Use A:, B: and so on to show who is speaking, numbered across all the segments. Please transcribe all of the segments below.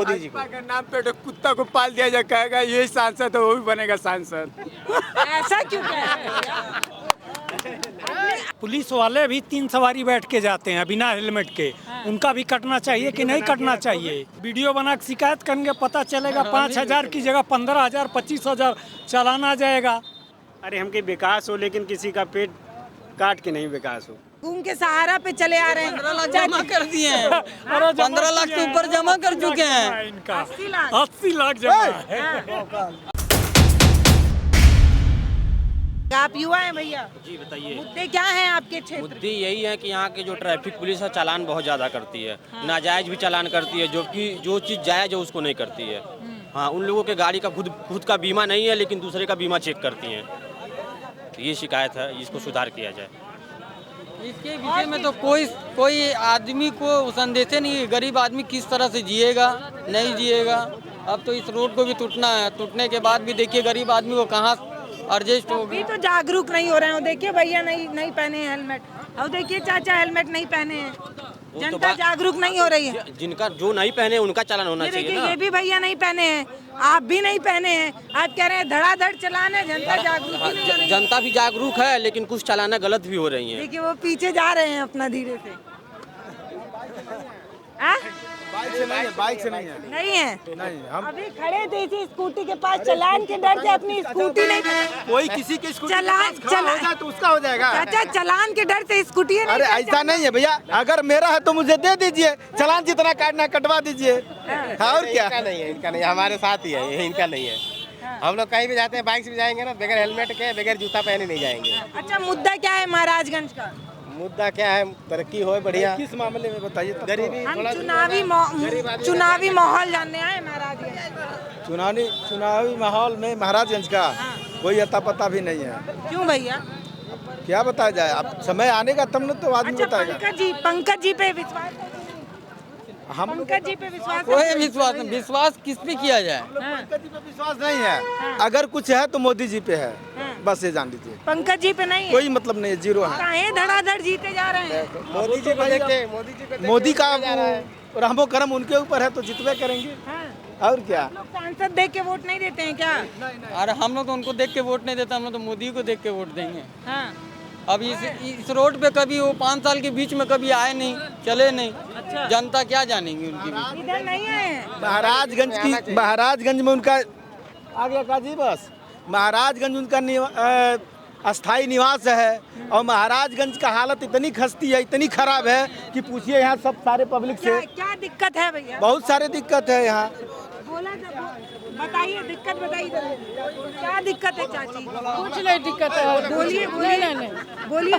A: मोदी जी को।
B: भाजपा के नाम पे तो कुत्ता को पाल दिया जाए, कहेगा यही सांसद है, वो भी बनेगा सांसद।
C: ऐसा क्यों कह रहे हैं?
D: पुलिस वाले भी 3 सवारी बैठ के जाते हैं बिना हेलमेट के। उनका भी कटना चाहिए कि नहीं कटना चाहिए? वीडियो बना के शिकायत करेंगे, पता चलेगा 5,000 की जगह 15,000 25,000 चालान आ जाएगा।
E: अरे हमके विकास हो, लेकिन किसी का पेट काट के नहीं विकास हो।
C: घूम के सहारा पे चले आ रहे हैं।
F: 15 लाख जमा कर दिए हैं। 15 लाख से ऊपर जमा कर चुके हैं।
D: इनका
C: 80
D: लाख जमा है।
C: आप युवा हैं भैया,
G: जी बताइए।
C: मुद्दे क्या हैं आपके क्षेत्र?
G: मुद्दे यही है कि यहाँ के जो ट्रैफिक पुलिस है चालान बहुत ज़्यादा करती है। नाजायज भी चालान करती है, जो कि जो चीज़ जायज़ है उसको नहीं करती है। हाँ, उन लोगों के गाड़ी का खुद का बीमा नहीं है, लेकिन दूसरे का बीमा चेक करती हैं। तो ये शिकायत है, इसको सुधार किया जाए।
F: इसके विषय में तो कोई आदमी को संदेश नहीं है। गरीब आदमी किस तरह से जिएगा, नहीं जिएगा। अब तो इस रोड को भी टूटना है, टूटने के बाद भी देखिए गरीब आदमी को कहाँ एडजस्ट होगा।
C: अभी तो जागरूक नहीं हो रहे हैं। देखिए भैया नहीं पहने हैं हेलमेट, और देखिए चाचा हेलमेट नहीं पहने हैं। जनता जागरूक नहीं हो रही है।
G: जिनका जो नहीं पहने उनका चालान होना
C: ये
G: चाहिए
C: देखिए,
G: ना।
C: ये भी भैया नहीं पहने हैं, आप भी नहीं पहने हैं। आप कह रहे हैं धड़ाधड़ चलान है, जनता जागरूक ही नहीं हो रही है।
G: जनता भी जागरूक है, लेकिन कुछ चालाना गलत भी हो रही है।
C: देखिए वो पीछे जा रहे हैं अपना धीरे से। आ?
B: बाइक से नहीं है, बाइक से नहीं है।
C: नहीं है,
B: नहीं, हम
C: अभी खड़े थे इसी स्कूटी के पास, चलान के डर से अपनी स्कूटी नहीं।
B: कोई किसी की स्कूटी के
C: चलान
B: पास खड़ा हो जाए तो उसका हो जाएगा।
C: चाचा चलान के डर से स्कूटी नहीं।
B: अरे ऐसा नहीं है भैया, अगर मेरा है तो मुझे दे दीजिए, चलान जितना काटना कटवा दीजिए। हाँ, और क्या?
A: इनका नहीं है, इनका नहीं है, हमारे साथ ही है, ये इनका नहीं है। हम लोग कहीं भी जाते हैं बाइक से भी जाएंगे ना, बगैर हेलमेट के बगैर जूता पहने नहीं जाएंगे।
C: अच्छा, मुद्दा क्या है महाराजगंज का?
A: मुद्दा क्या है, तरक्की हो बढ़िया।
B: किस मामले में बताइए?
A: गरीबी
C: हम
A: थोड़ा
C: चुनावी माहौल जानने आए महाराजगंज।
B: चुनावी माहौल में महाराजगंज का कोई अता पता भी नहीं है।
C: क्यों भैया?
B: क्या बताया जाए? अब समय आने का तब न तो आदमी
C: अच्छा,
B: बताएगा।
C: पंकज जी पे विश्वास है?
B: हम
C: पंकज जी पे विश्वास है?
F: कोई विश्वास नहीं। विश्वास किस पे किया जाए?
B: पंकज जी पे विश्वास नहीं है। अगर कुछ है तो मोदी जी पे है, बस ये जान लीजिए।
C: पंकज जी पे नहीं है?
B: कोई मतलब नहीं है, जीरो है।
C: काहे धड़ाधड़ जीते जा रहे हैं?
A: मोदी जी को देख के, मोदी जी को
B: मोदी का रहमो करम उनके ऊपर है तो जितवे करेंगे।
C: हाँ।
B: और क्या?
C: लोग सांसद देख के वोट नहीं देते हैं क्या?
F: अरे हम लोग तो उनको देख के वोट नहीं देते, हम लोग तो मोदी को देख के वोट देंगे।
C: हाँ।
F: अब इस रोड पे कभी वो 5 साल के बीच में कभी आए नहीं, चले नहीं।
C: अच्छा।
F: जनता क्या जानेंगी उनकी भी।
C: इधर नहीं आए हैं?
B: महाराजगंज में उनका आ गया काजी, बस महाराजगंज उनका अस्थाई निवास है। और महाराजगंज का हालत इतनी खस्ती है, इतनी खराब है कि पूछिए यहाँ सब सारे पब्लिक से।
C: क्या दिक्कत है भैया?
B: बहुत सारे दिक्कत है यहाँ।
C: बोला बताइए, दिक्कत बताइए। क्या दिक्कत है चाची?
H: कुछ नहीं दिक्कत है।
C: बोलिए बोलिए बोलिए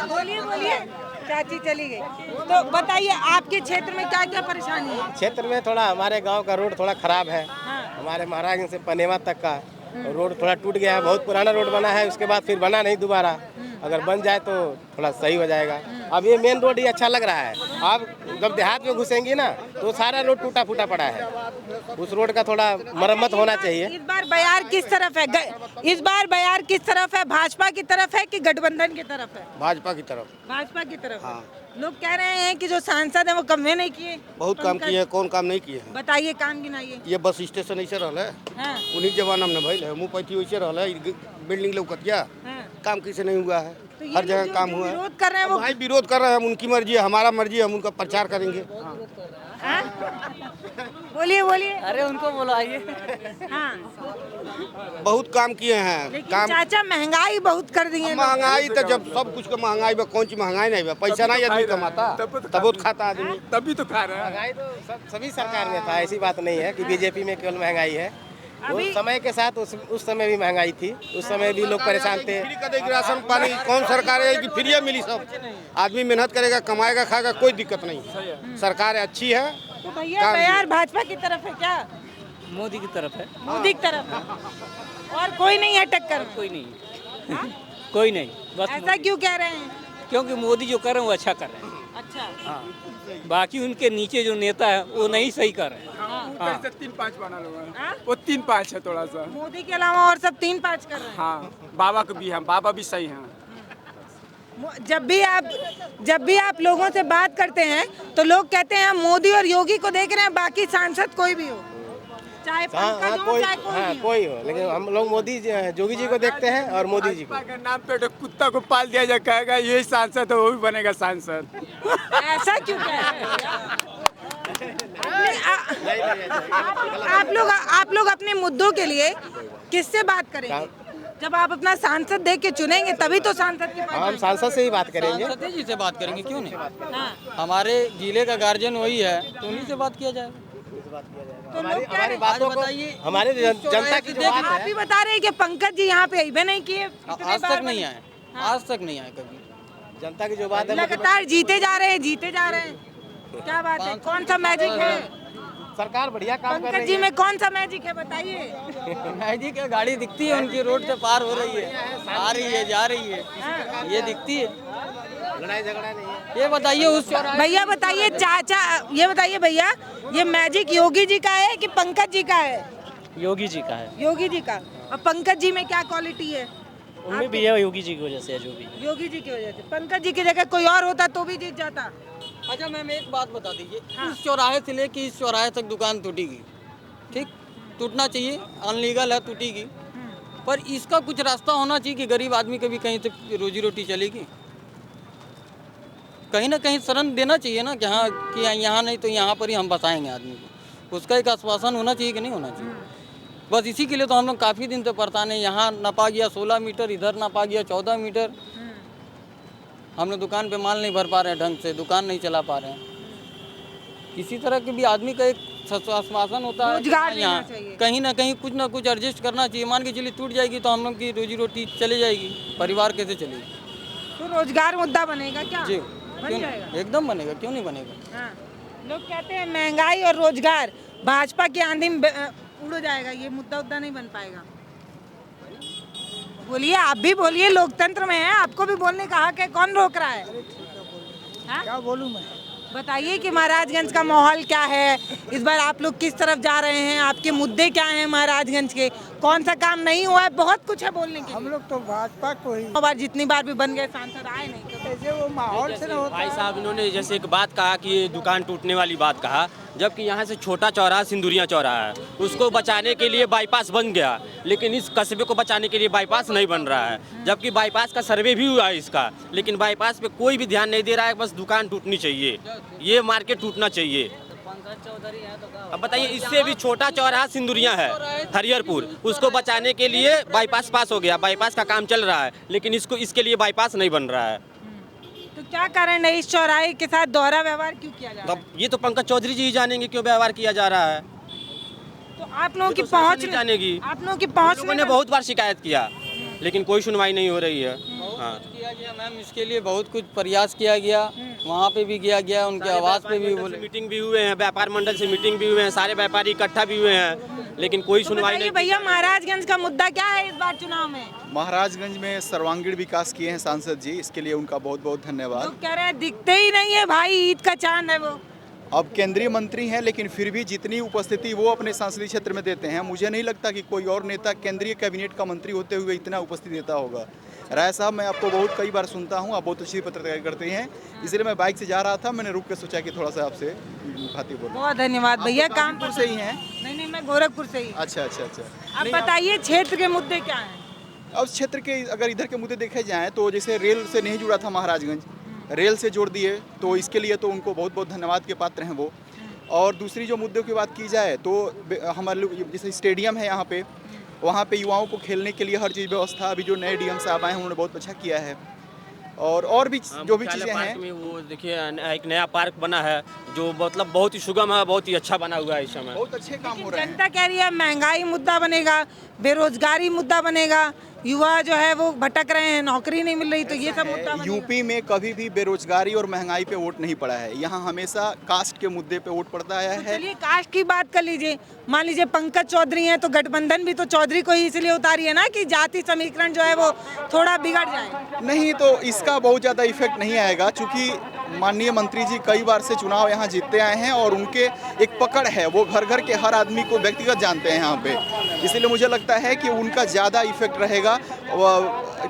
C: बोलिए बोलिए। चाची चली गई, तो बताइए आपके क्षेत्र में क्या क्या परेशानी है?
A: क्षेत्र में थोड़ा हमारे गांव का रोड थोड़ा खराब है। हमारे महाराजगंज से पनेवा तक का रोड थोड़ा टूट गया है। बहुत पुराना रोड बना है, उसके बाद फिर बना नहीं दोबारा। अगर बन जाए तो थोड़ा सही हो जाएगा। अब ये मेन रोड ही अच्छा लग रहा है। आप जब देहात में घुसेंगी ना तो सारा रोड टूटा फूटा पड़ा है। उस रोड का थोड़ा मरम्मत होना चाहिए।
C: इस बार बयार किस तरफ है? इस बार बयार किस तरफ है? भाजपा की तरफ है कि गठबंधन की तरफ है?
A: भाजपा की तरफ।
C: भाजपा की तरफ। हाँ। लोग कह रहे हैं कि जो सांसद है वो कमे नहीं किए।
A: बहुत काम किए, कौन काम नहीं किए हैं?
C: बताइए, काम गिनाइए।
A: ये बस स्टेशन ऐसे रहा है,
C: हाँ।
A: उन्हीं जमाना में भइल है। मुँह पैठी वैसे रहा है, बिल्डिंग लौकतिया, काम किसी नहीं हुआ है।
C: तो
A: हर जगह काम हुआ है।
C: विरोध कर रहे हैं वो।
A: भाई विरोध कर रहे हैं, हम उनकी मर्जी है, हमारा मर्जी है, हम उनका प्रचार करेंगे।
C: हाँ? बोलिए बोलिए।
F: अरे उनको बुलाइए।
C: हाँ।
A: बहुत काम किए हैं।
C: लेकिन
A: काम
C: चाचा महंगाई बहुत कर दी है।
A: महंगाई तो जब सब कुछ का महंगाई में कौन सी महंगाई नहीं है? पैसा नहीं आदमी कमाता तब वो खाता आदमी,
B: तभी तो खा रहे हैं।
A: महंगाई तो सभी सरकार में था। ऐसी बात नहीं है कि बीजेपी में केवल महंगाई है। वो समय के साथ उस समय भी महंगाई थी, उस समय भी लोग परेशान थे। फ्री का देगी राशन पानी, कौन सरकार है कि फ्री मिली? सब आदमी मेहनत करेगा, कमाएगा, खाएगा, कोई दिक्कत नहीं। सरकार अच्छी है।
C: तो भैया बयार भाजपा की तरफ है क्या?
F: मोदी की तरफ है।
C: मोदी की तरफ है। और कोई नहीं है टक्कर में?
F: कोई नहीं, कोई नहीं। बस
C: ऐसा क्यों कह रहे हैं?
F: क्योंकि मोदी जो कर रहे हैं वो अच्छा कर रहे हैं।
C: अच्छा।
F: बाकी उनके नीचे जो नेता है वो नहीं सही कर रहे हैं।
B: ऊपर से 3-5 बना लोग हैं। वो 3-5 है थोड़ा सा।
C: मोदी के अलावा और सब 3-5 कर रहे हैं।
B: हाँ, बाबा को भी है, बाबा भी सही हैं।
C: जब भी आप लोगों से बात करते हैं तो लोग कहते हैं हम मोदी और योगी को देख रहे हैं, बाकी सांसद कोई भी हो, चाहे पंकज हो चाहे कोई भी हो।
A: कोई हो, लेकिन हम लोग मोदी योगी जी को देखते हैं और मोदी जी को।
E: के नाम पे तो कुत्ता को पाल दिया जाए, कहेगा यही सांसद है, वो भी बनेगा सांसद।
C: ऐसा क्यों कह रहे हैं? आप लोग अपने मुद्दों के लिए किससे बात करेंगे? जब आप अपना सांसद देख के चुनेंगे तभी तो सांसद के पास
A: हम सांसद से ही बात करेंगे।
F: सांसद जी से बात करेंगे, क्यों नहीं? हमारे जिले का गार्जियन वही है, तो उन्हीं से बात किया जाएगा।
C: तो लोग कह रहे हैं,
A: बातों को हमारे जनता की जो बात
C: आप
A: है,
C: भी बता रहे हैं कि पंकज जी यहाँ पे अइबे नहीं किए,
F: आज तक नहीं आए, आज तक नहीं आए कभी।
A: जनता की जो बात है,
C: लगातार जीते जा रहे हैं। क्या बात है? कौन सा मैजिक है?
A: सरकार बढ़िया काम कर
C: पंकज
A: रही
C: जी
A: है।
C: में कौन सा मैजिक है बताइए?
F: जी क्या गाड़ी दिखती है उनकी, रोड से पार हो रही है, आ रही है, जा रही है, ये दिखती है।
A: लड़ाई झगड़ा नहीं है।
F: ये बताइए उस
C: भैया बताइए, चाचा ये बताइए भैया, ये मैजिक योगी जी का है कि पंकज जी का है?
I: योगी जी का है।
C: योगी जी का। और पंकज जी में क्या क्वालिटी है?
I: उनमें भी है, योगी जी की वजह से है, जो भी है।
C: योगी जी की वजह से। पंकज जी की जगह कोई और होता तो भी जीत जाता।
F: अच्छा मैम एक बात बता दीजिए, इस चौराहे से लेके इस चौराहे तक दुकान टूटेगी, ठीक, टूटना चाहिए, अनलीगल है, टूटेगी, पर इसका कुछ रास्ता होना चाहिए कि गरीब आदमी के भी कहीं से रोजी रोटी चलेगी। कहीं ना कहीं शरण देना चाहिए ना कि हाँ कि यहाँ नहीं तो यहाँ पर ही हम बसाएंगे आदमी को, उसका एक आश्वासन होना चाहिए कि नहीं होना चाहिए। बस इसी के लिए तो हम लोग काफ़ी दिन से परेशान हैं। यहाँ नपा गया 16 मीटर, इधर नपा गया 14 मीटर, हम लोग दुकान पे माल नहीं भर पा रहे हैं ढंग से, दुकान नहीं चला पा रहे हैं। इसी तरह के भी आदमी का एक आश्वासन होता है,
C: रोजगार देना
F: यहाँ
C: चाहिए।
F: कहीं ना कहीं कुछ ना कुछ एडजस्ट करना चाहिए। मान के चलिए टूट जाएगी तो हम लोग की रोजी रोटी चली जाएगी, परिवार कैसे चलेगी?
C: तो रोजगार मुद्दा बनेगा क्या?
F: जी
C: बन
F: क्यों
C: जाएगा।
F: नहीं? एकदम बनेगा, क्यों नहीं बनेगा?
C: हाँ। लोग कहते हैं महंगाई और रोजगार भाजपा की आंधी में उड़ जाएगा, ये मुद्दा नहीं बन पाएगा। बोलिए, आप भी बोलिए, लोकतंत्र में है, आपको भी बोलने का हक है, कौन रोक रहा है? हाँ?
B: क्या बोलूँ मैं?
C: बताइए कि महाराजगंज का माहौल क्या है, इस बार आप लोग किस तरफ जा रहे हैं, आपके मुद्दे क्या हैं महाराजगंज के, कौन सा काम नहीं हुआ है? बहुत कुछ है बोलने के लिए।
B: हम लोग तो भाजपा को ही,
C: बार जितनी बार भी बन गए सांसद आए नहीं,
B: ऐसे वो माहौल से ना होता
G: भाई साहब इन्होंने जैसे एक बात कहा कि ये दुकान टूटने वाली बात कहा, जबकि यहाँ से छोटा चौराहा सिंदूरिया चौराहा है, उसको बचाने के लिए बाईपास बन गया, लेकिन इस कस्बे को बचाने के लिए बाईपास नहीं बन रहा है। जबकि बाईपास का सर्वे भी हुआ है इसका, लेकिन बाईपास पे कोई भी ध्यान नहीं दे रहा है। बस दुकान टूटनी चाहिए, ये मार्केट टूटना चाहिए। अब बताइए, इससे भी छोटा चौराहा सिंदूरिया है हरिहरपुर, उसको बचाने के लिए बाईपास पास हो गया, बाईपास का काम चल रहा है, लेकिन इसके लिए बाईपास नहीं बन रहा है।
C: तो क्या कारण है इस चौराहे के साथ दोहरा व्यवहार क्यों किया जा रहा है?
G: अब ये तो पंकज चौधरी जी ही जानेंगे क्यों व्यवहार किया जा रहा है।
C: तो आप लोगों की
G: ये तो शासन
C: पहुंच
G: ही जानेगी।
C: आप लोगों की पहुंच
G: लोगों ने बहुत बार शिकायत किया, लेकिन कोई सुनवाई नहीं हो रही है। हाँ,
F: किया गया मैम, इसके लिए बहुत कुछ प्रयास किया गया, वहाँ पे भी गया, उनके आवाज़ पे भी बोले,
G: मीटिंग भी हुए हैं, व्यापार मंडल से मीटिंग भी हुए हैं, सारे व्यापारी इकट्ठा भी हुए हैं, लेकिन कोई सुनवाई नहीं।
C: भैया महाराजगंज का मुद्दा क्या है इस बार चुनाव में?
J: महाराजगंज में सर्वांगीण विकास किए हैं सांसद जी, इसके लिए उनका बहुत बहुत धन्यवाद।
C: लोग कह रहे हैं दिखते ही नहीं है भाई, ईद का चांद है वो।
J: अब केंद्रीय मंत्री हैं, लेकिन फिर भी जितनी उपस्थिति वो अपने संसदीय क्षेत्र में देते हैं, मुझे नहीं लगता कि कोई और नेता केंद्रीय कैबिनेट का मंत्री होते हुए इतना उपस्थिति देता होगा। राय साहब, मैं आपको बहुत कई बार सुनता हूँ, आप बहुत अच्छी पत्रकारिता करते हैं, इसलिए मैं बाइक से जा रहा था, मैंने रुक के सोचा कि थोड़ा सा आपसे खातिर बोलूं।
C: बहुत धन्यवाद भैया, काम
J: कानपुर से ही हैं?
C: नहीं, मैं गोरखपुर से ही।
J: अच्छा।
C: अब बताइए क्षेत्र के मुद्दे क्या हैं?
J: अब क्षेत्र के अगर इधर के मुद्दे देखे जाएँ तो जैसे रेल से नहीं जुड़ा था महाराजगंज, रेल से जोड़ दिए, तो इसके लिए तो उनको बहुत बहुत धन्यवाद के पात्र हैं वो। और दूसरी जो मुद्दों की बात की जाए तो हमारे लोग जैसे स्टेडियम है यहाँ पे, वहाँ पे युवाओं को खेलने के लिए हर चीज़ व्यवस्था, अभी जो नए डीएम साहब आए हैं उन्होंने बहुत अच्छा किया है। और भी जो भी चीज़ें हैं,
G: में वो देखिए एक नया पार्क बना है जो मतलब बहुत ही सुगम है, बहुत ही अच्छा बना हुआ है इस समय।
J: बहुत अच्छे काम हो रहे हैं।
C: जनता कह रही है महंगाई मुद्दा बनेगा, बेरोजगारी मुद्दा बनेगा, युवा जो है वो भटक रहे हैं, नौकरी नहीं मिल रही, तो ये सब मुद्दा बनेगा।
J: यूपी में कभी भी बेरोजगारी और महंगाई पे वोट नहीं पड़ा है, यहाँ हमेशा कास्ट के मुद्दे पे वोट पड़ता है।
C: चलिए कास्ट की बात कर लीजिए, मान लीजिए पंकज चौधरी हैं तो गठबंधन भी तो चौधरी को ही इसलिए उतारी है ना कि जाति समीकरण जो है वो थोड़ा बिगड़ जाए।
J: नहीं, तो इसका बहुत ज़्यादा इफेक्ट नहीं आएगा, क्योंकि माननीय मंत्री जी कई बार से चुनाव यहाँ जीतते आए हैं और उनके एक पकड़ है, वो घर घर के हर आदमी को व्यक्तिगत जानते हैं यहाँ पे, इसलिए मुझे लगता है कि उनका ज़्यादा इफेक्ट रहेगा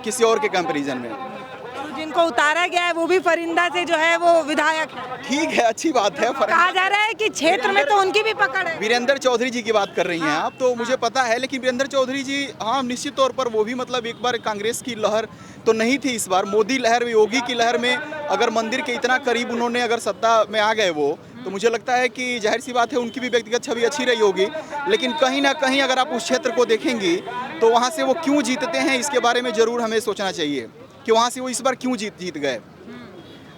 J: किसी और के कंपैरिजन में।
C: तो जिनको उतारा गया है वो भी फरिंदा से जो है वो विधायक है।
J: ठीक है, अच्छी बात है।
C: कहा जा रहा है कि क्षेत्र में तो उनकी भी पकड़ है।
J: वीरेंद्र चौधरी जी की बात कर रही हैं आप, तो मुझे पता है, लेकिन वीरेंद्र चौधरी जी हाँ निश्चित तौर पर वो भी मतलब एक बार कांग्रेस की लहर तो नहीं थी, इस बार मोदी लहर योगी की लहर में अगर मंदिर के इतना करीब उन्होंने अगर सत्ता में आ गए वो, तो मुझे लगता है कि जाहिर सी बात है उनकी भी व्यक्तिगत छवि अच्छी रही होगी। लेकिन कहीं ना कहीं अगर आप उस क्षेत्र को देखेंगी तो वहाँ से वो क्यों जीतते हैं इसके बारे में ज़रूर हमें सोचना चाहिए कि वहाँ से वो इस बार क्यों जीत गए।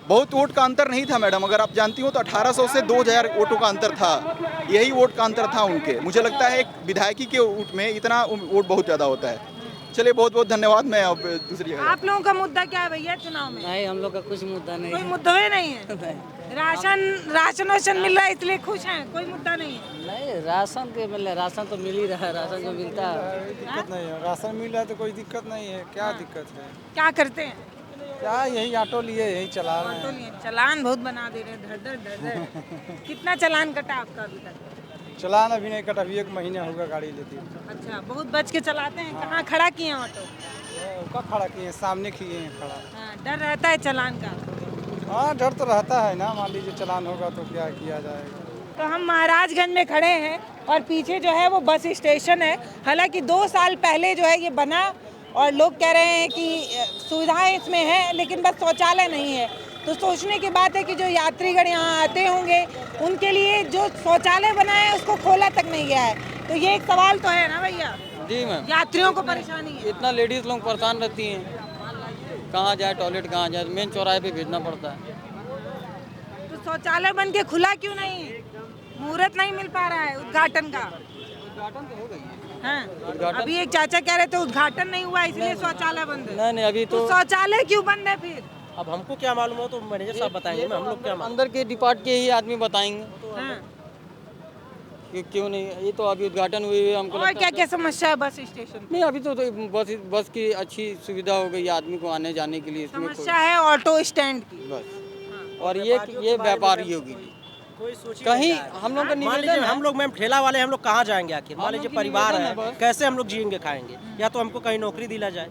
J: बहुत वोट का अंतर नहीं था मैडम, अगर आप जानती हो तो 1800 से 2000 वोटों का अंतर था, यही वोट का अंतर था उनके। मुझे लगता है एक विधायकी के वोट में इतना वोट बहुत ज़्यादा होता है। चलिए बहुत बहुत धन्यवाद। मैं अब दूसरी जगह।
C: आप लोगों का मुद्दा क्या है भैया चुनाव में?
I: नहीं, हम लोग का कुछ मुद्दा नहीं
C: कोई मुद्दा ही नहीं है। राशन वाशन मिल रहा है इसलिए खुश हैं, कोई मुद्दा नहीं है।
I: नहीं, राशन के मिल राशन तो मिल ही रहा है, राशन जो मिलता है।
B: दिक्कत नहीं है, राशन मिल रहा है तो कोई दिक्कत नहीं है। क्या दिक्कत है?
C: क्या करते हैं?
B: क्या यही ऑटो लिए यही चला रहे
C: ऑटो लिए चलान बहुत बना दे रहे हैं, धड़ धड़। कितना चलान कटा आपका अभी तक?
B: चलान अभी नहीं कटा, अभी 1 महीना होगा गाड़ी लेती।
C: अच्छा, बहुत बच के चलाते हैं। कहाँ खड़ा किए हैं ऑटो?
B: कब खड़ा किए? सामने किए हैं खड़ा।
C: हाँ, डर रहता है चलान का?
B: हाँ, डर तो रहता है ना, मान लीजिए चलान होगा तो क्या किया जाएगा।
C: तो हम महाराजगंज में खड़े हैं और पीछे जो है वो बस स्टेशन है। हालांकि 2 साल पहले जो है ये बना और लोग कह रहे हैं कि सुविधाएं इसमें हैं, लेकिन बस शौचालय नहीं है। तो सोचने की बात है कि जो यात्रीगण यहाँ आते होंगे उनके लिए जो शौचालय बना है उसको खोला तक नहीं गया है। तो ये एक सवाल तो है ना भैया?
F: जी मैम,
C: यात्रियों को परेशानी है।
F: इतना लेडीज लोग परेशान रहती हैं, कहाँ जाए टॉयलेट, कहाँ जाए, मेन चौराहे पे भेजना पड़ता है।
C: तो शौचालय बन के खुला क्यों नहीं? मुहूर्त नहीं मिल पा रहा है उद्घाटन का?
F: उद्घाटन तो हो गई है।
C: हाँ, अभी एक चाचा कह रहे थे उद्घाटन नहीं हुआ इसलिए शौचालय बंद है।
F: नहीं, अभी तो
C: शौचालय क्यों बंद है फिर?
I: अब हमको क्या मालूम हो, तो मैनेजर साहब बताएंगे, हम लोग क्या मालूम।
F: अंदर के डिपार्ट के ही आदमी बताएंगे
C: हाँ।
F: कि क्यों नहीं। ये तो अभी उद्घाटन हुए हुए हमको
C: और क्या क्या समस्या है बस स्टेशन पे?
F: नहीं, अभी तो बस की अच्छी सुविधा हो गई आदमी को आने जाने के लिए। इसमें
C: समस्या है ऑटो स्टैंड की
F: बस। और ये व्यापारियों के लिए कहीं हम लोग का निवेदन है।
I: हम लोग मैम ठेला वाले, हम लोग कहाँ जाएंगे आखिर? मान लीजिए परिवार है, कैसे हम लोग जिएंगे खाएंगे? या तो हमको कहीं नौकरी दिला जाए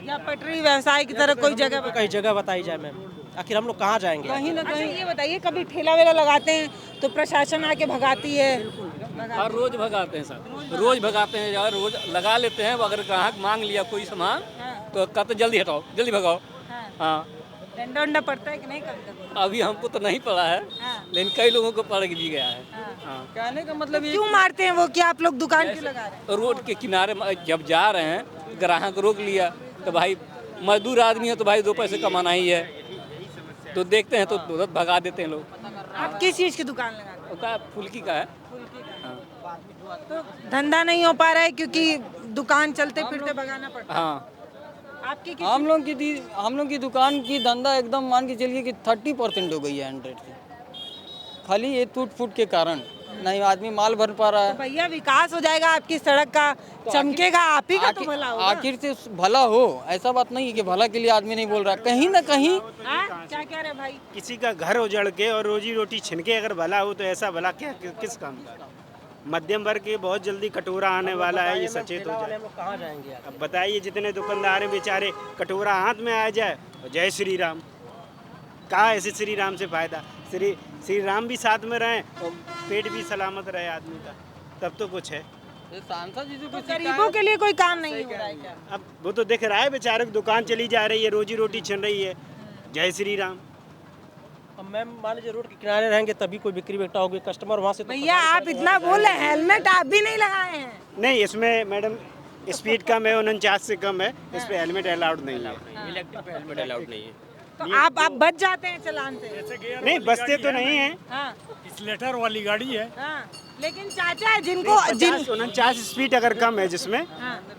C: या पटरी व्यवसाय की तरह कोई जगह
I: कहीं जगह बताई जाए मैम, आखिर हम लोग कहाँ जाएंगे?
C: कहीं ना कहीं। ये बताइए, कभी ठेला वेला लगाते हैं तो प्रशासन आके भगाती है?
K: हर रोज भगाते हैं सर, रोज भगाते हैं यार, रोज लगा लेते हैं। अगर ग्राहक मांग लिया कोई सामान तो कहते जल्दी हटाओ, जल्दी भगाओ। हाँ,
C: डंडा उंडा पड़ता है कि नहीं कभी?
K: अभी हमको तो नहीं पड़ा है, लेकिन कई लोगों को पड़ भी गया है।
F: कहने का मतलब
C: क्यों मारते हैं वो? क्या आप लोग दुकान क्यों लगा रहे हैं?
K: रोड के किनारे जब जा रहे हैं, ग्राहक रोक लिया तो भाई मजदूर आदमी है तो भाई 2 पैसे कमाना ही है, तो देखते हैं तो तुरंत भगा देते हैं लोग।
C: आप किस चीज़ की दुकान लगा रहे हैं?
K: फुल्की का है।
C: तो धंधा नहीं हो पा रहा है क्योंकि दुकान चलते फिरते भगाना पड़ता है।
K: हाँ,
C: आपकी
F: हम लोग की दुकान की धंधा एकदम मान के चलिए कि 30% हो गई है 100 से, खाली ये टूट फूट के कारण नहीं आदमी माल भर पा रहा है।
C: तो भैया विकास हो जाएगा, आपकी सड़क का चमकेगा, आप ही का तो भला होगा।
F: आखिर से भला हो, ऐसा बात नहीं है कि भला के लिए आदमी नहीं बोल रहा, कहीं ना कहीं।
C: क्या कह रहे भाई?
E: किसी का घर उजड़ के और रोजी रोटी छिन के अगर भला हो तो ऐसा भला क्या किस काम का? मध्यम वर्ग के बहुत जल्दी कटोरा आने वाला है, ये सचेत हो जाए।
I: कहाँ जाएंगे?
E: अब बताइए, जितने दुकानदार हैं बेचारे, कटोरा हाथ में आ जाए और जय श्री राम। कहाँ ऐसे श्री राम से फायदा? श्री राम भी साथ में रहें और पेट भी सलामत रहे आदमी का, तब तो कुछ है।
F: सांसद जी
C: तो गरीबों के लिए कोई काम नहीं हो रहा है क्या?
E: अब वो तो दिख रहा है, बेचारे की दुकान चली जा रही है, रोजी रोटी छिन रही है। जय श्री राम।
I: अब मैम मान लीजिए रोड के किनारे रहेंगे तभी कोई बिक्री बेटा होगी, कस्टमर वहाँ से।
C: भैया आप इतना बोल रहे हैं, हेलमेट आप भी नहीं लगाए हैं।
E: नहीं, इसमें मैडम स्पीड कम है, 49 से कम है, इस पे हेलमेट अलाउड नहीं है।
G: इलेक्ट्रिक पे हेलमेट अलाउड नहीं है।
C: तो आप बच जाते हैं चलान से?
E: नहीं, बचते तो नहीं है।
C: हाँ,
D: स्लेटर वाली गाड़ी है।
C: हाँ, लेकिन चाचा जिनको
E: 49 स्पीड अगर कम है जिसमें,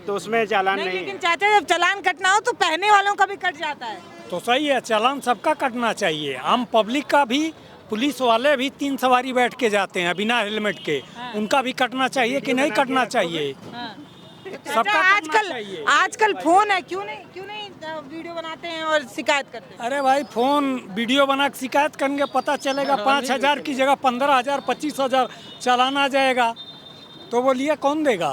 E: तो उसमें चालान नहीं है।
C: लेकिन चाचा जब चालान कटना हो तो पहने वालों का भी कट जाता है।
D: तो सही है, चालान सबका कटना चाहिए, आम पब्लिक का भी। पुलिस वाले भी 3 सवारी बैठ के जाते हैं बिना हेलमेट के, उनका भी कटना चाहिए कि नहीं कटना चाहिए? सबका
C: आजकल फोन है, क्यों नहीं वीडियो बनाते हैं और शिकायत करते हैं?
D: अरे भाई, फोन वीडियो बना के शिकायत करेंगे, पता चलेगा 5000 की जगह 15000 25,000 चालान आ जाएगा। तो बोलिए कौन देगा?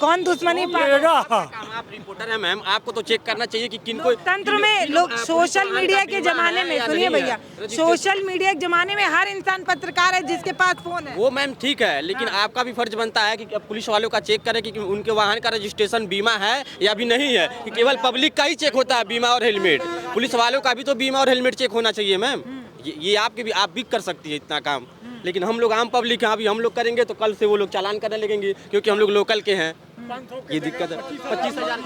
C: कौन दुश्मनी
D: देगा?
G: आप रिपोर्टर हैं मैम, आपको तो चेक करना चाहिए कि किनको
C: लोकतंत्र में लोग सोशल मीडिया के जमाने में, सुनिए भैया, सोशल मीडिया के जमाने में हर इंसान पत्रकार है जिसके पास फोन है।
G: वो मैम ठीक है, लेकिन आपका भी फर्ज बनता है कि पुलिस वालों का चेक करें कि उनके वाहन का रजिस्ट्रेशन बीमा है या भी नहीं है। कि केवल पब्लिक का ही चेक होता है बीमा और हेलमेट, पुलिस वालों का भी तो बीमा और हेलमेट चेक होना चाहिए मैम। ये आपके भी, आप भी कर सकती है इतना काम, लेकिन हम लोग आम पब्लिक हैं, अभी हम लोग करेंगे तो कल से वो लोग चालान करने लगेंगे क्योंकि हम लोग लोकल के हैं। ये दिक्कत है। 25,000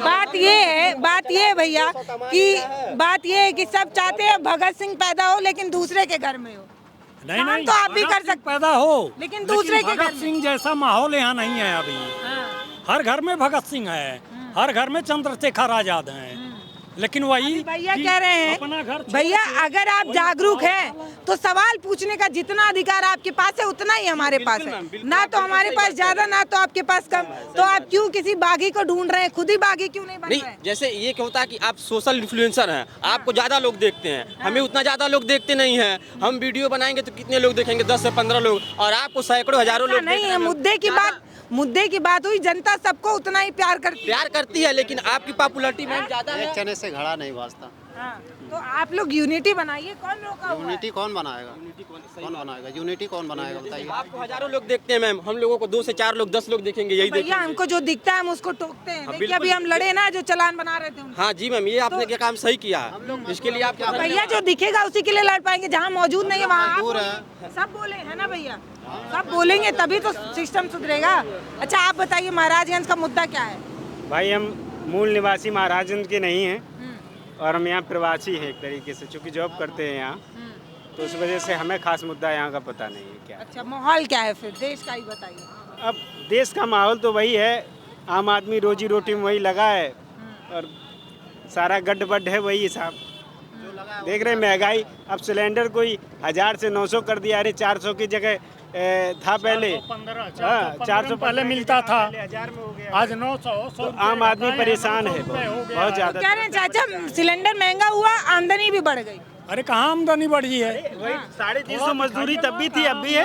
C: बात ये है भैया कि बात ये है कि सब चाहते हैं भगत सिंह पैदा हो लेकिन दूसरे के घर में हो।
D: नहीं,
C: तो आप भी कर सकते
D: पैदा हो,
C: लेकिन दूसरे के घर
D: भगत सिंह जैसा माहौल यहाँ नहीं है अभी। हर घर में भगत सिंह है, हर घर में चंद्रशेखर आजाद हैं, लेकिन वही
C: भैया कह रहे हैं, भैया अगर आप जागरूक हैं तो सवाल पूछने का जितना अधिकार आपके पास है उतना ही हमारे पास है। ना तो हमारे पास ज्यादा, ना तो आपके पास कम। तो आप क्यों किसी बागी को ढूंढ रहे हैं? खुद ही बागी क्यों नहीं बन रहे हैं?
G: जैसे ये क्या होता है कि आप सोशल इन्फ्लुएंसर हैं, आपको ज्यादा लोग देखते हैं, हमें उतना ज्यादा लोग देखते नहीं हैं। हम वीडियो बनाएंगे तो कितने लोग देखेंगे? 10 से 15 लोग, और आपको सैकड़ों हजारों लोग
C: नहीं है। मुद्दे की बात हुई, जनता सबको उतना ही प्यार करती
G: है, लेकिन आपकी पॉपुलैरिटी मैम ज्यादा है।
L: चने से घड़ा नहीं वास्ता।
C: तो आप लोग यूनिटी बनाइए, कौन रोका हुआ है?
L: यूनिटी कौन बनाएगा? यूनिटी कौन बनाएगा बताइए?
G: आपको हजारों लोग देखते हैं मैम, हम लोगों को 2 से 4 लोग 10 लोग देखेंगे, यही
C: भैया हमको जो दिखता है हम उसको टोकते हैं। देखिए अभी हम लड़े ना, जो चालान बना रहे थे।
G: हाँ जी मैम, ये आपने क्या काम सही किया, इसके लिए आप
C: भैया जो दिखेगा उसी के लिए लड़ पाएंगे, जहाँ मौजूद नहीं है वहाँ सब बोले है ना भैया, सब बोलेंगे तभी तो सिस्टम सुधरेगा। अच्छा आप बताइए महाराजगंज का मुद्दा क्या है?
E: भाई हम मूल निवासी महाराजगंज के नहीं हैं और हम यहाँ प्रवासी हैं एक तरीके से, चूँकि जॉब करते हैं यहाँ, तो उस वजह से हमें खास मुद्दा यहाँ का पता नहीं है क्या।
C: अच्छा माहौल क्या है फिर देश का ही बताइए।
E: अब देश का माहौल तो वही है, आम आदमी रोजी रोटी में वही लगा है और सारा गड्ढ है वही हिसाब। देख रहे हैं महंगाई, अब सिलेंडर कोई 1000 से 900 कर दिया, अरे 400 की जगह था पहले 400
D: पहले मिलता था,
E: 1000 में हो गया,
D: आज 900।
E: तो आम आदमी परेशान है बहुत ज्यादा।
C: कह रहे हैं चाचा सिलेंडर महंगा हुआ, आमदनी भी बढ़ गई।
D: अरे कहाँ आमदनी बढ़ी है?
E: वही 350 मजदूरी तब भी थी, अब भी है।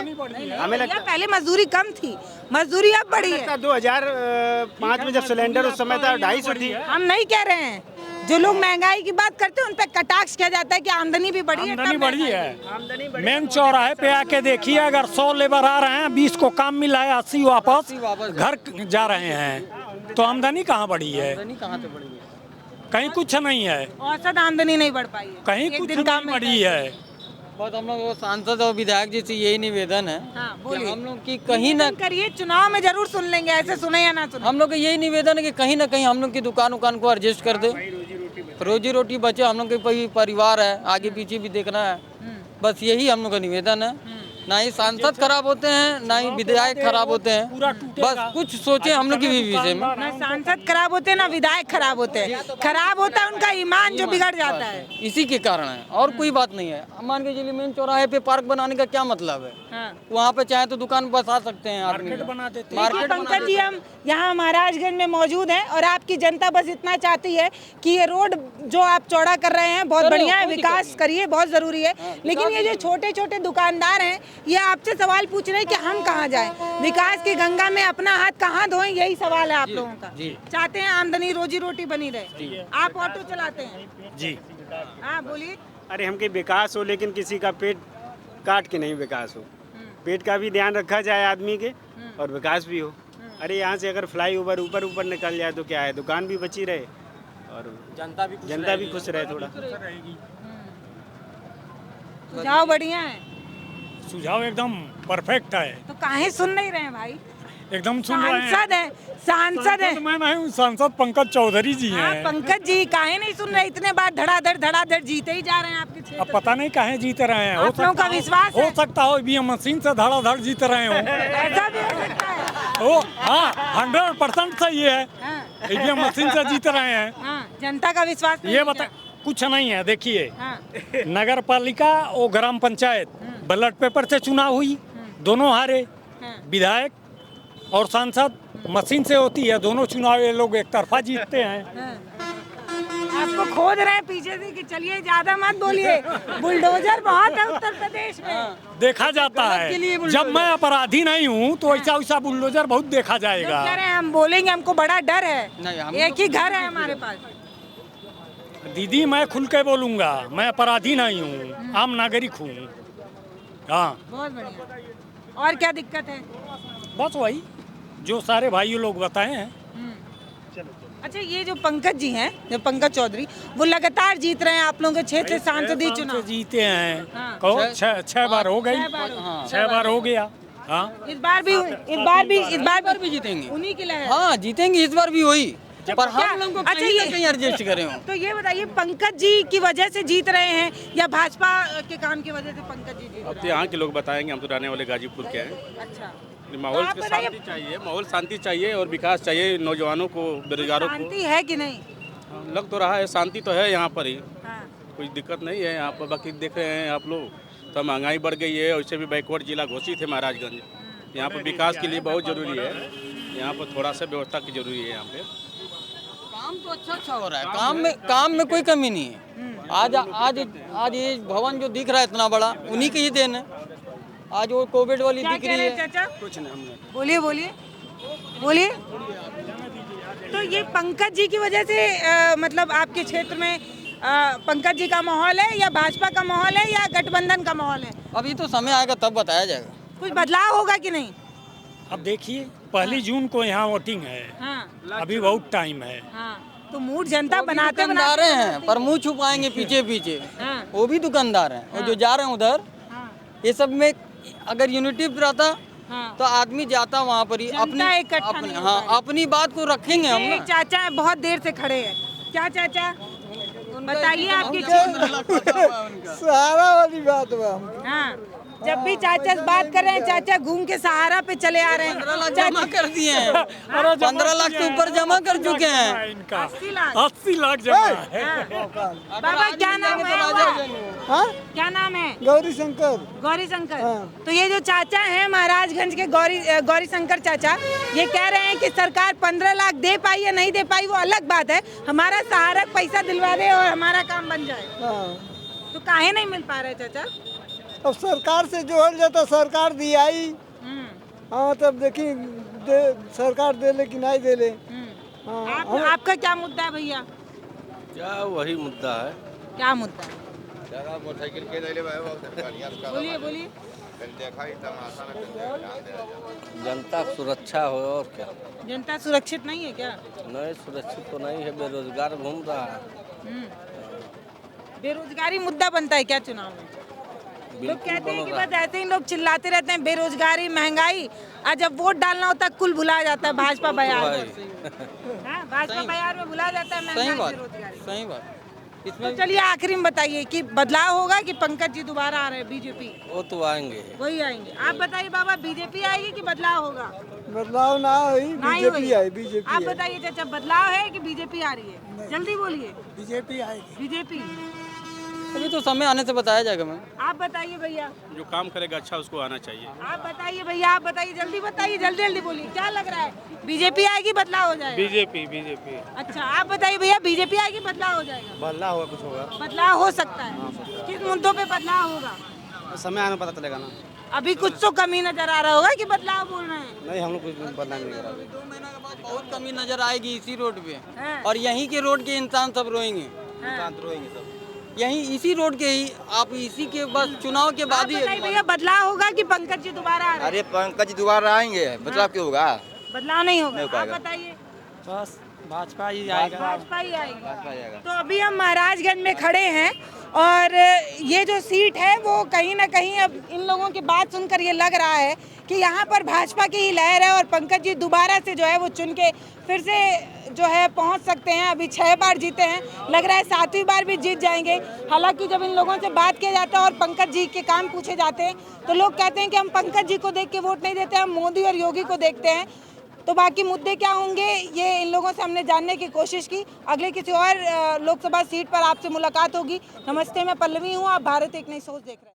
E: हमें लगता
C: पहले मजदूरी कम थी, मजदूरी अब बढ़ी है।
E: 2005 में जब सिलेंडर उस समय था 250 थी।
C: हम नहीं कह रहे हैं, जो लोग महंगाई की बात करते हैं उन पे कटाक्ष किया जाता है कि आमदनी भी बढ़ी है।
D: आमदनी बढ़ी है। मेन चौराहे पे आके देखिए, अगर 100 लेबर आ रहे हैं, 20 को काम मिला है, 80 वापस घर जा रहे हैं, तो आमदनी कहाँ बढ़ी है? कहीं कुछ नहीं है,
C: औसत आमदनी नहीं बढ़ पाई है,
D: कहीं कुछ नहीं बढ़ी है।
F: बहुत हम लोग सांसद और विधायक जी से यही निवेदन है कि हम लोग की कहीं ना
C: करिए, चुनाव में जरूर सुन लेंगे, ऐसे सुने या ना सुने।
F: हम लोग का यही निवेदन है कि कहीं ना कहीं हम लोग की दुकान को एडजस्ट कर दे, रोजी रोटी बचे। हम लोग के परिवार है, आगे पीछे भी देखना है, बस यही हम लोग का निवेदन है। ना ही सांसद खराब होते हैं, ना ही विधायक खराब होते हैं, बस कुछ सोचे हम लोग की भी विषय में।
C: ना सांसद खराब होते हैं, ना विधायक खराब होते हैं, खराब होता है उनका ईमान जो बिगड़ जाता है,
F: इसी के कारण है और कोई बात नहीं है। मान के चलिए मेन चौराहे पे पार्क बनाने का क्या मतलब है? वहाँ पे चाहे तो दुकान बसा सकते हैं,
D: मार्केट बना देते हैं।
C: मार्केट पंकज जी हम यहाँ महाराजगंज में मौजूद हैं और आपकी जनता बस इतना चाहती है कि ये रोड जो आप चौड़ा कर रहे हैं बहुत बढ़िया है, विकास करिए, बहुत जरूरी है। लेकिन ये जो छोटे छोटे दुकानदार हैं ये आपसे सवाल पूछ रहे हैं कि हम कहाँ जाएं, विकास की गंगा में अपना हाथ कहाँ धोएं, यही सवाल है आप लोगों का। चाहते हैं आमदनी रोजी रोटी बनी रहे। आप ऑटो चलाते हैं
E: जी?
C: हाँ बोलिए।
E: अरे हमके विकास हो, लेकिन किसी का पेट काट के नहीं विकास हो। पेट का भी ध्यान रखा जाए आदमी के और विकास भी हो। अरे यहाँ से अगर फ्लाईओवर ऊपर निकल जाए तो क्या है, दुकान भी बची रहे और जनता भी खुश रहे थोड़ा।
C: सुझाव बढ़िया है,
D: सुझाव एकदम परफेक्ट है।
C: तो काहे सुन नहीं रहे हैं भाई?
D: एकदम सुन रहे हैं।
C: सांसद है।
D: मैं नहीं हूँ, सांसद पंकज चौधरी जी हैं।
C: पंकज जी काहे नहीं सुन रहे? इतने बार धड़ाधड़ जीते ही जा रहे हैं आपके क्षेत्र।
D: अब पता नहीं काहे जीत रहे हैं।
C: आप लोगों का विश्वास
D: हो सकता हो ईवीएम मशीन से धड़ाधड़ जीत रहे हो।
C: ऐसा भी हो सकता है।
D: ओ हाँ, 100% सही है, ईवीएम मशीन से जीत रहे हैं।
C: जनता का विश्वास
D: ये बता कुछ नहीं है। देखिए नगर पालिका और ग्राम पंचायत बैलेट पेपर से चुनाव हुई, दोनों हारे। विधायक और सांसद मशीन से होती है, दोनों चुनाव ये लोग एक तरफा जीतते हैं।
C: आपको खोद रहे हैं पीछे से कि चलिए ज्यादा मत बोलिए, बुलडोजर बहुत है उत्तर प्रदेश में।
D: देखा जाता है, जब मैं अपराधी नहीं हूँ तो ऐसा वैसा बुलडोजर बहुत देखा जाएगा।
C: कह रहे हैं हम बोलेंगे, हमको बड़ा डर है, एक ही घर है हमारे पास।
D: दीदी मैं खुल के बोलूँगा, मैं अपराधी नहीं हूँ, आम नागरिक हूँ। हाँ
C: बहुत बढ़िया। और क्या दिक्कत है?
D: बस वही जो सारे भाइयों लोग बताए हैं।
C: अच्छा, ये जो पंकज जी हैं, जो पंकज चौधरी, वो लगातार जीत रहे हैं आप लोगों के क्षेत्र से सांसदीय चुनाव
D: जीते हैं।
C: हाँ।
D: कहो छह बार हो गई, 6 बार हो गया। हाँ
C: इस बार भी
F: जीतेंगे
C: उन्हीं की लहर।
F: हाँ जीतेंगे, इस बार भी वही, पर हम लोग को
C: अच्छा,
F: कहीं ना कहीं एडजस्ट करे हो।
C: तो ये बताइए, पंकज जी की वजह से जीत रहे हैं या भाजपा के काम की वजह से पंकज जी जीत
M: अब
C: रहे
M: तो यहाँ के लोग बताएंगे, हम तो रहने वाले गाजीपुर के हैं।
C: हैं? अच्छा,
M: माहौल
C: आप
M: के
C: बताइए।
M: शांति चाहिए, माहौल शांति चाहिए और विकास चाहिए, नौजवानों को, बेरोजगारों को।
C: शांति है कि नहीं?
M: लग तो रहा है शांति तो है यहाँ पर ही,
C: हाँ।
M: कोई दिक्कत नहीं है यहाँ पर। बाकी देख रहे हैं आप लोग, तो महंगाई बढ़ गई है, वैसे भी बैकवर्ड जिला घोषित है महाराजगंज। यहाँ पर विकास के लिए बहुत जरूरी है, यहाँ पर थोड़ा सा व्यवस्था की जरूरी है। यहाँ पे
F: काम तो अच्छा हो रहा है, काम में कोई कमी नहीं है। आज ये भवन जो दिख रहा है इतना बड़ा, उन्हीं की ही देन है। आज वो कोविड वाली
C: क्या
F: दिख
C: कह
F: रही
C: रहे
F: है।
C: हैं चाचा?
M: कुछ नहीं, हमने
C: बोलिए। तो ये पंकज जी की वजह से मतलब आपके क्षेत्र में पंकज जी का माहौल है या भाजपा का माहौल है या गठबंधन का माहौल है?
F: अभी तो समय आएगा तब बताया जाएगा।
C: कुछ बदलाव होगा कि नहीं?
D: अब देखिए, 1 जून को यहाँ वोटिंग है।
C: हाँ।
D: अभी बहुत टाइम है।
C: हाँ। तो मूड जनता बनाते
F: दुकानदार हैं, पर मुंह छुपाएंगे पीछे।
C: हाँ।
F: वो भी दुकानदार हैं, और जो जा रहे हैं उधर, ये सब में अगर यूनिटी रहता तो आदमी जाता वहाँ पर ही अपनी बात को रखेंगे हम ना।
C: चाचा बहुत देर से खड़े हैं। क्या चाचा बताइए आपकी
B: सहारा वाली बात हुआ।
C: हाँ, जब भी चाचा से बात कर रहे हैं, चाचा घूम के सहारा पे चले आ रहे हैं।
F: 15 लाख जमा कर दिए हैं, 15 लाख से ऊपर जमा कर चुके हैं।
D: इनका
C: 80
D: लाख जमा है।
C: बाबा क्या नाम है? क्या नाम है?
B: गौरी शंकर।
C: गौरी शंकर। तो ये जो चाचा हैं महाराजगंज के गौरी शंकर चाचा, ये कह रहे हैं कि सरकार 15 लाख दे पाई या नहीं दे पाई वो अलग बात है, हमारा सहारा पैसा दिलवा दे और हमारा काम बन जाए। तो काहे नहीं मिल पा रहा है चाचा?
B: अब सरकार से जोड़ जाता, सरकार दिया ही। हाँ, तब देखी सरकार दे ले कि नहीं दे ले।
C: आपका क्या मुद्दा है भैया?
M: क्या वही मुद्दा है।
C: क्या मुद्दा है? बोलिए।
N: जनता सुरक्षा हो और क्या।
C: जनता सुरक्षित नहीं है क्या?
N: नहीं, सुरक्षित तो नहीं है, बेरोजगार घूम रहा है।
C: बेरोजगारी मुद्दा बनता है क्या चुनाव में? लोग कहते हैं कि बस ऐसे ही लोग चिल्लाते रहते हैं, बेरोजगारी, महंगाई, और जब वोट डालना होता है कुल भुला जाता है भाजपा बयार में। भाजपा बयार में भुला जाता है महंगाई, बेरोजगारी।
F: सही बात।
C: तो चलिए आखिरी में बताइए कि बदलाव होगा कि पंकज जी दोबारा आ रहे हैं बीजेपी?
N: वो तो आएंगे,
C: वही आएंगे। आप बताइए बाबा, बीजेपी आएगी कि बदलाव होगा?
B: बदलाव ना हुई, बीजेपी आई। बीजेपी।
C: आप बताइए चाचा, बदलाव है कि बीजेपी आ रही है? जल्दी बोलिए।
B: बीजेपी आएगी।
C: बीजेपी।
F: अभी तो समय आने से बताया जाएगा। मैं
C: आप बताइए भैया।
M: जो काम करेगा अच्छा उसको आना चाहिए।
C: आप बताइए भैया, आप बताइए, जल्दी बताइए, जल्दी बोलिए। क्या लग रहा है, बीजेपी आएगी बदलाव हो जाएगा?
M: बीजेपी।
C: अच्छा, आप बताइए भैया, बीजेपी आएगी बदलाव हो जाएगा?
A: बदलाव होगा, कुछ होगा,
C: बदलाव हो सकता है। किस मुद्दों पे बदलाव होगा?
M: समय आने पता चलेगा ना।
C: अभी कुछ तो कमी नजर आ रहा होगा कि बदलाव बोल रहे हैं?
M: नहीं, हम लोग कुछ बदलाव नहीं करा।
F: 2 महीना के बाद बहुत कमी नजर आएगी इसी रोड पे,
C: हैं?
F: और यहीं के रोड के इंसान सब रोएंगे। यहीं इसी रोड के ही, आप इसी के बस चुनाव के बाद ही।
C: भैया, बदलाव होगा कि पंकज जी दोबारा आ रहे हैं?
N: अरे पंकज जी दोबारा आएंगे, बदलाव क्यों होगा।
C: बदलाव नहीं होगा। आप बताइए।
F: बस भाजपा ही आएगा।
C: भाजपा ही आएगी। तो अभी हम महाराजगंज में खड़े हैं और ये जो सीट है वो कहीं ना कहीं अब इन लोगों की बात सुनकर ये लग रहा है कि यहाँ पर भाजपा की ही लहर है और पंकज जी दोबारा से जो है वो चुन के फिर से जो है पहुँच सकते हैं। अभी 6 बार जीते हैं, लग रहा है 7वीं बार भी जीत जाएंगे। हालांकि जब इन लोगों से बात किया जाता है और पंकज जी के काम पूछे जाते हैं तो लोग कहते हैं कि हम पंकज जी को देख के वोट नहीं देते, हम मोदी और योगी को देखते हैं। तो बाकी मुद्दे क्या होंगे ये इन लोगों से हमने जानने की कोशिश की। अगले किसी और लोकसभा सीट पर आपसे मुलाकात होगी। नमस्ते, मैं पल्लवी हूँ, आप भारत एक नई सोच देख रहे हैं।